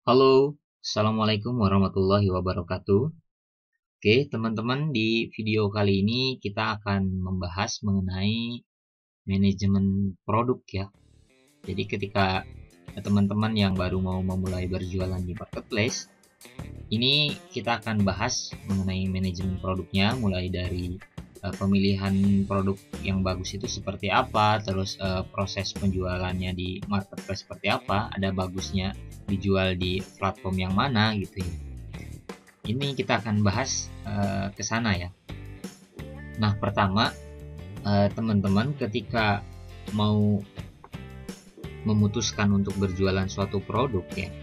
Halo, Assalamualaikum warahmatullahi wabarakatuh. Oke, teman-teman, di video kali ini kita akan membahas mengenai manajemen produk ya. Jadi ketika teman-teman yang baru mau memulai berjualan di marketplace, ini kita akan bahas mengenai manajemen produknya, mulai dari pemilihan produk yang bagus itu seperti apa, terus proses penjualannya di marketplace seperti apa, ada bagusnya dijual di platform yang mana gitu ya. Ini kita akan bahas ke sana ya. Nah, pertama, teman-teman ketika mau memutuskan untuk berjualan suatu produk ya,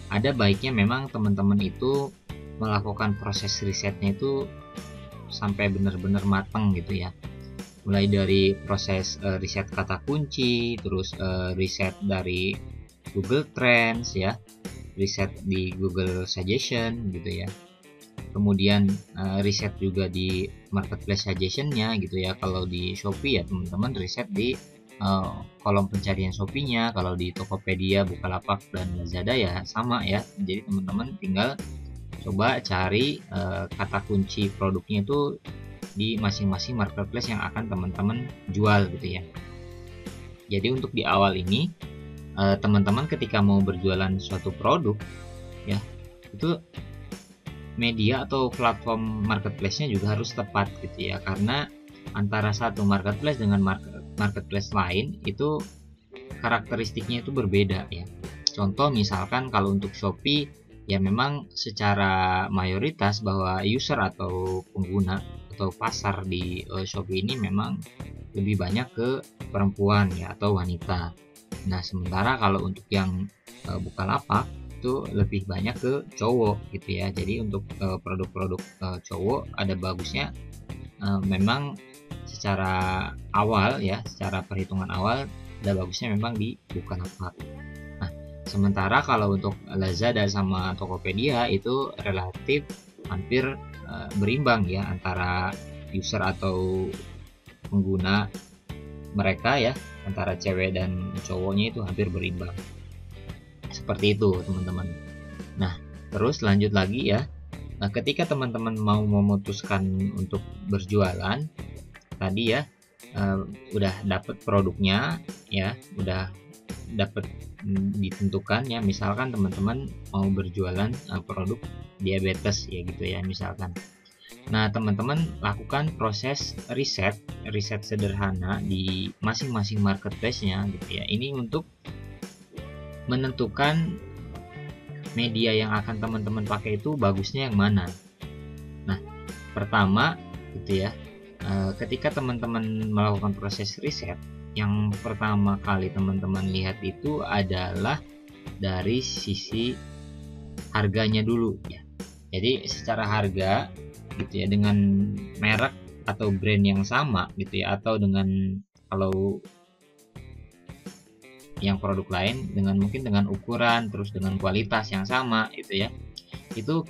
ada baiknya memang teman-teman itu melakukan proses risetnya itu sampai benar-benar matang gitu ya. Mulai dari proses riset kata kunci, terus riset dari Google Trends ya, riset di Google Suggestion gitu ya. Kemudian riset juga di marketplace suggestion-nya gitu ya. Kalau di Shopee ya teman-teman riset di kolom pencarian Shopee-nya. Kalau di Tokopedia, Bukalapak dan Lazada ya sama ya. Jadi teman-teman tinggal coba cari kata kunci produknya itu di masing-masing marketplace yang akan teman-teman jual gitu ya. Jadi untuk di awal ini teman-teman ketika mau berjualan suatu produk ya, itu media atau platform marketplace-nya juga harus tepat gitu ya, karena antara satu marketplace dengan marketplace lain itu karakteristiknya itu berbeda ya. Contoh misalkan kalau untuk Shopee ya, memang secara mayoritas bahwa user atau pengguna atau pasar di Shopee ini memang lebih banyak ke perempuan ya atau wanita. Nah, sementara kalau untuk yang Bukalapak itu lebih banyak ke cowok gitu ya. Jadi untuk produk-produk cowok ada bagusnya memang secara awal ya, secara perhitungan awal ada bagusnya memang di Bukalapak. Nah, sementara kalau untuk Lazada sama Tokopedia itu relatif hampir berimbang ya, antara user atau pengguna mereka ya, antara cewek dan cowoknya itu hampir berimbang. Seperti itu teman-teman. Nah, terus lanjut lagi ya. Nah, ketika teman-teman mau memutuskan untuk berjualan tadi ya, udah dapet produknya ya, udah dapet ditentukan ya, misalkan teman-teman mau berjualan produk diabetes ya gitu ya misalkan. Nah, teman-teman lakukan proses riset sederhana di masing-masing marketplace-nya gitu ya. Ini untuk menentukan media yang akan teman-teman pakai itu bagusnya yang mana. Nah, pertama gitu ya, ketika teman-teman melakukan proses riset, yang pertama kali teman-teman lihat itu adalah dari sisi harganya dulu ya. Jadi secara harga gitu ya, dengan merek atau brand yang sama gitu ya, atau dengan kalau yang produk lain dengan mungkin dengan ukuran terus dengan kualitas yang sama gitu ya, itu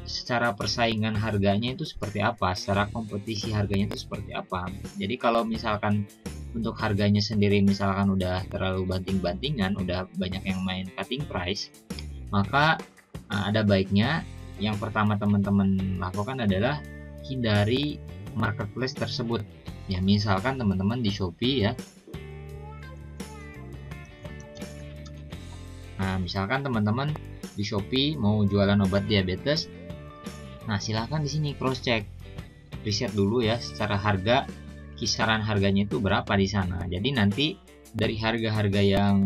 secara persaingan harganya itu seperti apa, secara kompetisi harganya itu seperti apa. Jadi kalau misalkan untuk harganya sendiri misalkan udah terlalu banting-bantingan, udah banyak yang main cutting price, maka ada baiknya yang pertama teman-teman lakukan adalah hindari marketplace tersebut ya. Misalkan teman-teman di Shopee ya, nah misalkan teman-teman di Shopee mau jualan obat diabetes, nah silahkan di sini cross check, riset dulu ya secara harga, kisaran harganya itu berapa di sana. Jadi nanti dari harga-harga yang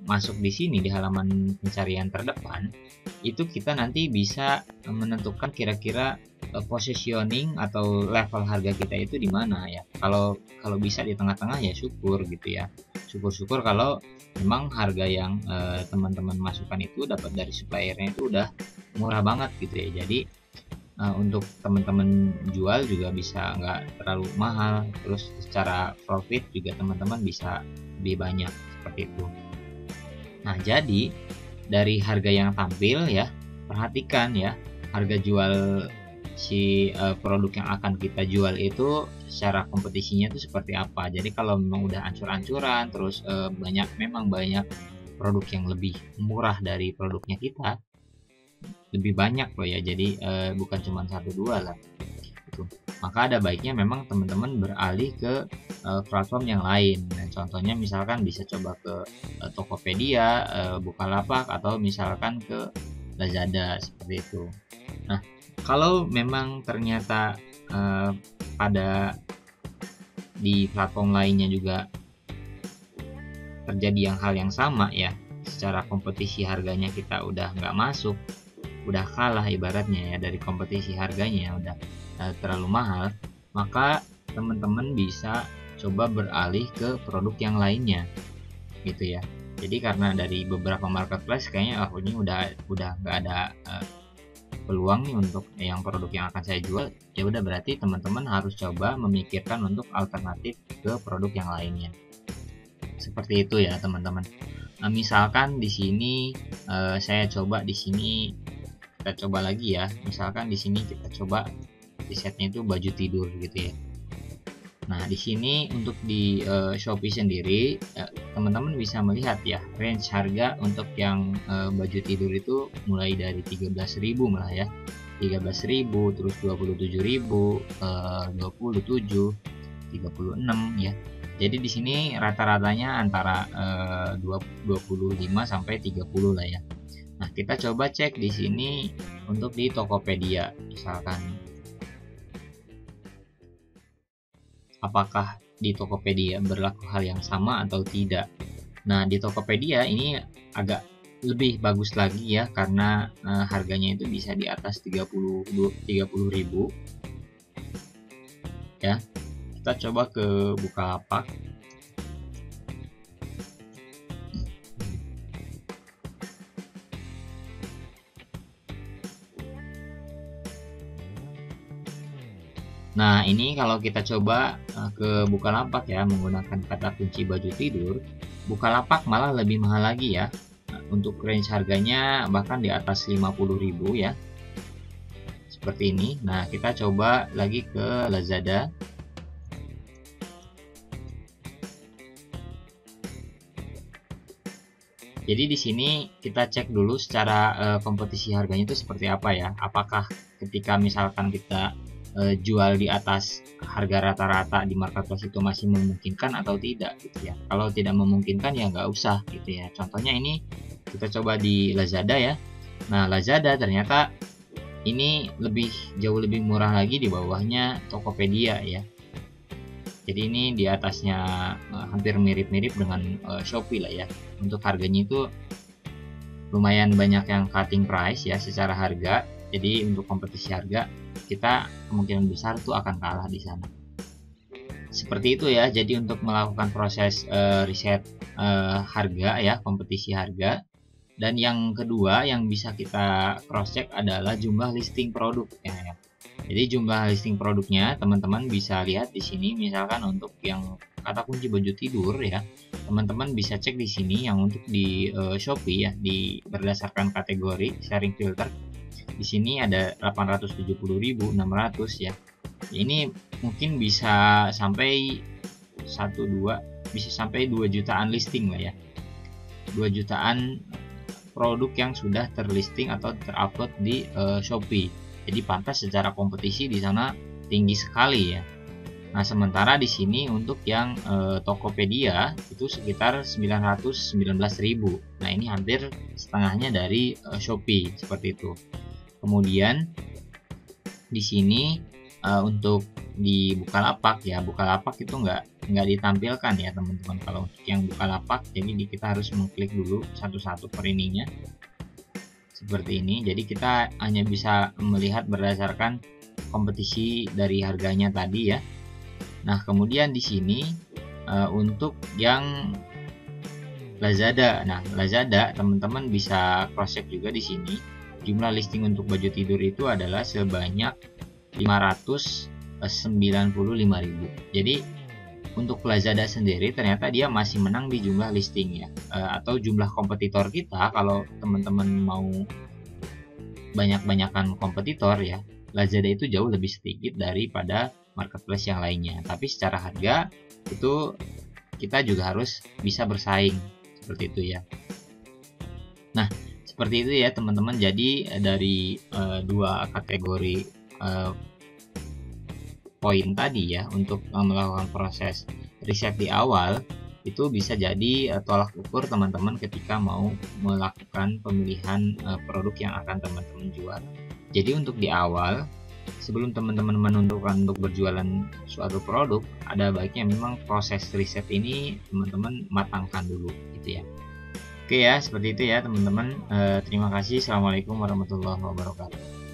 masuk di sini di halaman pencarian terdepan itu kita nanti bisa menentukan kira-kira positioning atau level harga kita itu di mana ya. Kalau kalau bisa di tengah-tengah ya syukur gitu ya. Syukur-syukur kalau memang harga yang teman-teman masukkan itu dapat dari suppliernya itu udah murah banget gitu ya. Jadi untuk teman-teman jual juga bisa nggak terlalu mahal, terus secara profit juga teman-teman bisa lebih banyak seperti itu. Nah, jadi dari harga yang tampil ya, perhatikan ya harga jual si produk yang akan kita jual itu secara kompetisinya itu seperti apa. Jadi kalau memang udah ancur-ancuran terus banyak memang banyak produk yang lebih murah dari produknya kita, lebih banyak loh ya. Jadi bukan cuma satu dua lah gitu. Maka ada baiknya memang teman-teman beralih ke platform yang lain. Nah, contohnya misalkan bisa coba ke Tokopedia, Bukalapak, atau misalkan ke Lazada seperti itu. Nah, kalau memang ternyata pada di platform lainnya juga terjadi hal yang sama ya, secara kompetisi harganya kita udah nggak masuk, udah kalah ibaratnya ya dari kompetisi harganya, udah terlalu mahal, maka teman-teman bisa coba beralih ke produk yang lainnya gitu ya. Jadi karena dari beberapa marketplace kayaknya ini udah nggak ada peluang nih untuk yang produk yang akan saya jual, ya udah berarti teman-teman harus coba memikirkan untuk alternatif ke produk yang lainnya. Seperti itu ya teman-teman. Nah, misalkan di sini saya coba di sini, kita coba lagi ya. Misalkan di sini kita coba risetnya itu baju tidur gitu ya. Nah, di sini untuk di Shopee sendiri teman-teman bisa melihat ya range harga untuk yang baju tidur itu mulai dari 13.000 malah ya. 13.000, terus 27.000, 27, 36 ya. Jadi di sini rata-ratanya antara 25 sampai 30 lah ya. Nah, kita coba cek di sini untuk di Tokopedia misalkan. Apakah di Tokopedia berlaku hal yang sama atau tidak? Nah, di Tokopedia ini agak lebih bagus lagi ya, karena harganya itu bisa di atas 30.000 ya. Kita coba ke Bukalapak. Nah, ini kalau kita coba ke Bukalapak ya, menggunakan kata kunci baju tidur, Bukalapak malah lebih mahal lagi ya. Untuk range harganya bahkan di atas 50.000 ya. Seperti ini. Nah, kita coba lagi ke Lazada. Jadi di sini kita cek dulu secara kompetisi harganya itu seperti apa ya. Apakah ketika misalkan kita jual di atas harga rata-rata di marketplace itu masih memungkinkan atau tidak gitu ya. Kalau tidak memungkinkan ya nggak usah gitu ya. Contohnya ini kita coba di Lazada ya. Nah, Lazada ternyata ini jauh lebih murah lagi, di bawahnya Tokopedia ya. Jadi ini di atasnya hampir mirip-mirip dengan Shopee lah ya. Untuk harganya itu lumayan banyak yang cutting price ya secara harga. Jadi untuk kompetisi harga kita kemungkinan besar tuh akan kalah di sana. Seperti itu ya. Jadi untuk melakukan proses riset harga ya, kompetisi harga. Dan yang kedua yang bisa kita cross check adalah jumlah listing produk ya. Jadi jumlah listing produknya teman-teman bisa lihat di sini. Misalkan untuk yang kata kunci baju tidur ya, teman-teman bisa cek di sini. Yang untuk di Shopee ya, berdasarkan kategori sharing filter, di sini ada 870.600 ya. Ini mungkin bisa sampai 2 jutaan listing lah ya. 2 jutaan produk yang sudah terlisting atau terupload di Shopee. Jadi pantas secara kompetisi di sana tinggi sekali ya. Nah, sementara di sini untuk yang Tokopedia itu sekitar 919.000. Nah, ini hampir setengahnya dari Shopee seperti itu. Kemudian di sini untuk di Bukalapak ya, Bukalapak itu nggak ditampilkan ya teman-teman kalau untuk yang Bukalapak. Jadi kita harus mengklik dulu satu-satu per ininya. Seperti ini. Jadi kita hanya bisa melihat berdasarkan kompetisi dari harganya tadi ya. Nah, kemudian di sini untuk yang Lazada. Nah, Lazada teman-teman bisa cross check juga di sini. Jumlah listing untuk baju tidur itu adalah sebanyak 595.000. Jadi untuk Lazada sendiri ternyata dia masih menang di jumlah listing ya, atau jumlah kompetitor kita. Kalau teman-teman mau banyak-banyakan kompetitor ya, Lazada itu jauh lebih sedikit daripada marketplace yang lainnya. Tapi secara harga itu kita juga harus bisa bersaing seperti itu ya. Nah, seperti itu ya teman-teman. Jadi dari dua kategori poin tadi ya, untuk melakukan proses riset di awal itu bisa jadi tolak ukur teman-teman ketika mau melakukan pemilihan produk yang akan teman-teman jual. Jadi untuk di awal, sebelum teman-teman menentukan untuk berjualan suatu produk, ada baiknya memang proses riset ini teman-teman matangkan dulu gitu ya. Oke ya, seperti itu ya teman-teman. Terima kasih. Assalamualaikum warahmatullahi wabarakatuh.